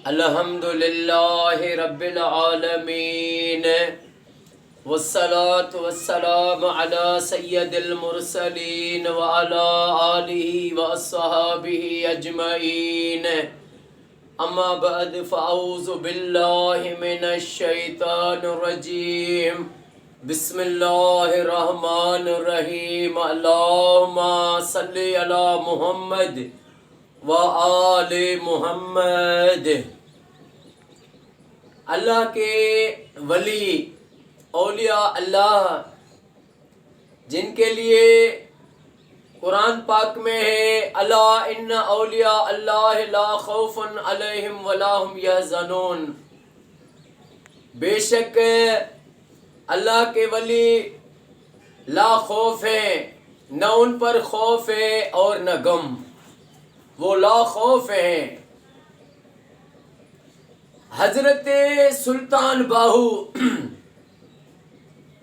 الحمد للہ رب العالمین والصلاة والسلام علی سید المرسلین وعلی آلہ واصحابہ اجمعین اما بعد فاعوذ باللہ من الشیطان الرجیم بسم اللہ الرحمن الرحیم اللہم صلی علی محمد وآل محمد۔ اللہ کے ولی اولیاء اللہ جن کے لیے قرآن پاک میں ہے الا ان اولیاء اللہ لا خوف علیہم ولا هم یحزنون، بے شک اللہ کے ولی لا خوف ہیں، نہ ان پر خوف ہے اور نہ غم، وہ لا خوف ہیں۔ حضرت سلطان باہو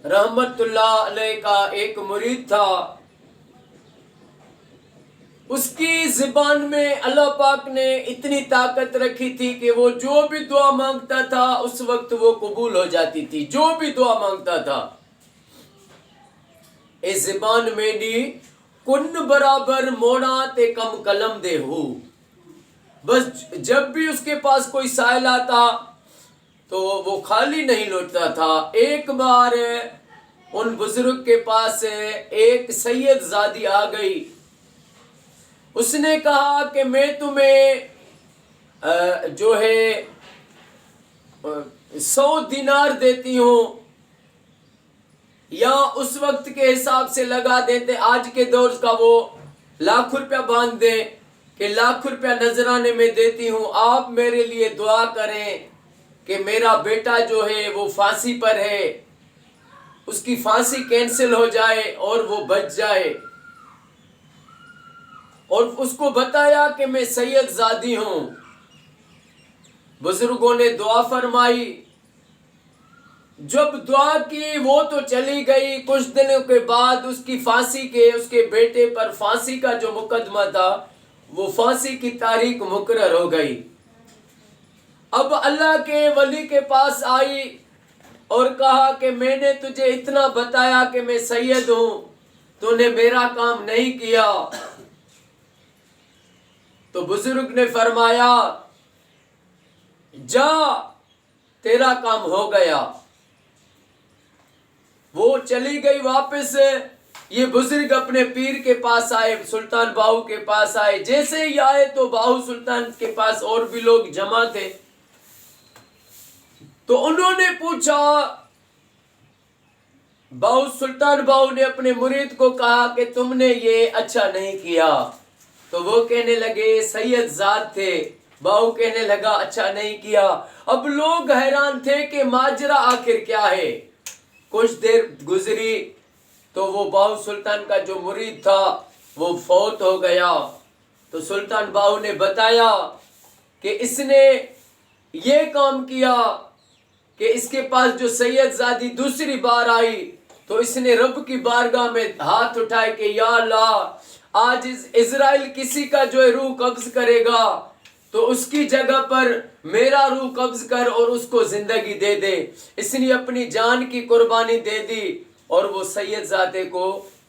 رحمت اللہ علیہ کا ایک مرید تھا، اس کی زبان میں اللہ پاک نے اتنی طاقت رکھی تھی کہ وہ جو بھی دعا مانگتا تھا اس وقت وہ قبول ہو جاتی تھی، جو بھی دعا مانگتا تھا۔ اے زبان میری کن برابر موڑا تے کم قلم دے ہو، بس جب بھی اس کے پاس کوئی سائل آتا تو وہ خالی نہیں لوٹتا تھا۔ ایک بار ان بزرگ کے پاس ایک سید زادی آ گئی، اس نے کہا کہ میں تمہیں جو ہے 100 دینار دیتی ہوں، یا اس وقت کے حساب سے لگا دیتے، آج کے دور کا وہ لاکھ روپیہ باندھ دے کہ لاکھ روپیہ نذرانے میں دیتی ہوں، آپ میرے لیے دعا کریں کہ میرا بیٹا جو ہے وہ پھانسی پر ہے، اس کی پھانسی کینسل ہو جائے اور وہ بچ جائے۔ اور اس کو بتایا کہ میں سید زادی ہوں۔ بزرگوں نے دعا فرمائی، جب دعا کی وہ تو چلی گئی، کچھ دنوں کے بعد اس کی پھانسی کے، اس کے بیٹے پر پھانسی کا جو مقدمہ تھا وہ پھانسی کی تاریخ مقرر ہو گئی۔ اب اللہ کے ولی کے پاس آئی اور کہا کہ میں نے تجھے اتنا بتایا کہ میں سید ہوں، تو نے میرا کام نہیں کیا۔ تو بزرگ نے فرمایا جا تیرا کام ہو گیا۔ وہ چلی گئی واپس۔ یہ بزرگ اپنے پیر کے پاس آئے، سلطان باہو کے پاس آئے، جیسے ہی آئے تو باہو سلطان کے پاس اور بھی لوگ جمع تھے، تو انہوں نے پوچھا، سلطان باہو نے اپنے مرید کو کہا کہ تم نے یہ اچھا نہیں کیا، تو وہ کہنے لگے سید ذات تھے، باہو کہنے لگا اچھا نہیں کیا۔ اب لوگ حیران تھے کہ ماجرا آخر کیا ہے۔ کچھ دیر گزری تو وہ باہو سلطان کا جو مرید تھا وہ فوت ہو گیا۔ تو سلطان باہو نے بتایا کہ اس نے یہ کام کیا کہ اس کے پاس جو سید زادی دوسری بار آئی تو اس نے رب کی بارگاہ میں ہاتھ اٹھائے کہ یا اللہ، آج اسرائیل کسی کا جو ہے روح قبض کرے گا تو اس کی جگہ پر میرا روح قبض کر اور اس کو زندگی دے دے۔ اس نے اپنی جان کی قربانی دے دی اور وہ سید زادے کو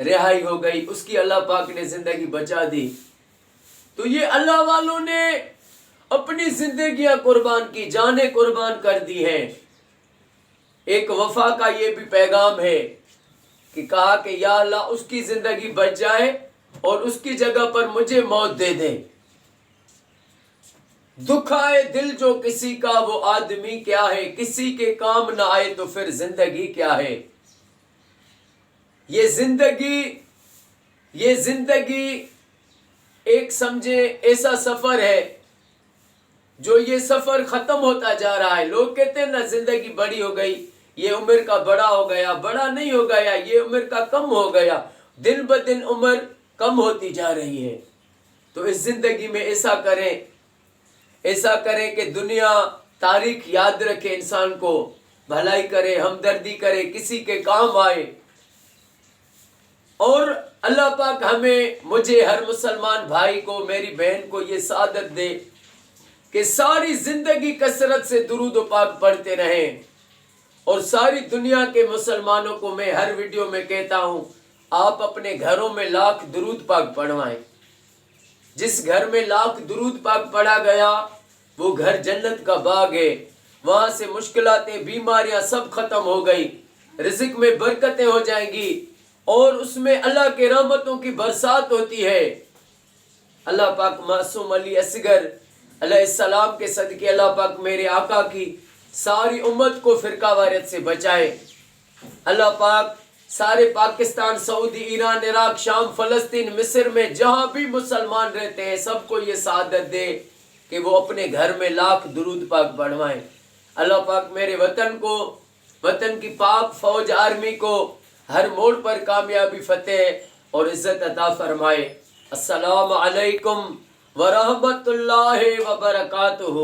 رہائی ہو گئی، اس کی اللہ پاک نے زندگی بچا دی۔ تو یہ اللہ والوں نے اپنی زندگیاں قربان کی، جانیں قربان کر دی ہیں۔ ایک وفا کا یہ بھی پیغام ہے کہ کہا کہ یا اللہ اس کی زندگی بچ جائے اور اس کی جگہ پر مجھے موت دے دے۔ دکھ آئے دل جو کسی کا وہ آدمی کیا ہے، کسی کے کام نہ آئے تو پھر زندگی کیا ہے۔ یہ زندگی ایک سمجھے ایسا سفر ہے جو یہ سفر ختم ہوتا جا رہا ہے۔ لوگ کہتے ہیں نا زندگی بڑی ہو گئی، یہ عمر کا بڑا ہو گیا، بڑا نہیں ہو گیا، یہ عمر کا کم ہو گیا، دن بدن عمر کم ہوتی جا رہی ہے۔ تو اس زندگی میں ایسا کریں کہ دنیا تاریخ یاد رکھے، انسان کو بھلائی کرے، ہمدردی کرے، کسی کے کام آئے۔ اور اللہ پاک ہمیں، مجھے، ہر مسلمان بھائی کو، میری بہن کو یہ سعادت دے کہ ساری زندگی کثرت سے درود و پاک پڑھتے رہیں. اور ساری دنیا کے مسلمانوں کو میں ہر ویڈیو میں کہتا ہوں آپ اپنے گھروں میں لاکھ درود پاک پڑھوائیں. جس گھر میں لاکھ درود پاک پڑھا گیا وہ گھر جنت کا باغ ہے. وہاں سے مشکلاتیں بیماریاں سب ختم ہو گئی, رزق میں برکتیں ہو جائیں گی اور اس میں اللہ کے رحمتوں کی برسات ہوتی ہے. اللہ پاک معصوم علی اصغر علیہ السلام کے صدقے اللہ پاک میرے آقا کی ساری امت کو فرقہ واریت سے بچائے. اللہ پاک سارے پاکستان, سعودی, ایران, عراق, شام, فلسطین, مصر میں جہاں بھی مسلمان رہتے ہیں سب کو یہ سعادت دے کہ وہ اپنے گھر میں لاکھ درود پاک پڑھوائیں. اللہ پاک میرے وطن کو, وطن کی پاک فوج آرمی کو ہر موڑ پر کامیابی, فتح اور عزت عطا فرمائے. السلام علیکم ورحمۃ اللہ وبرکاتہ.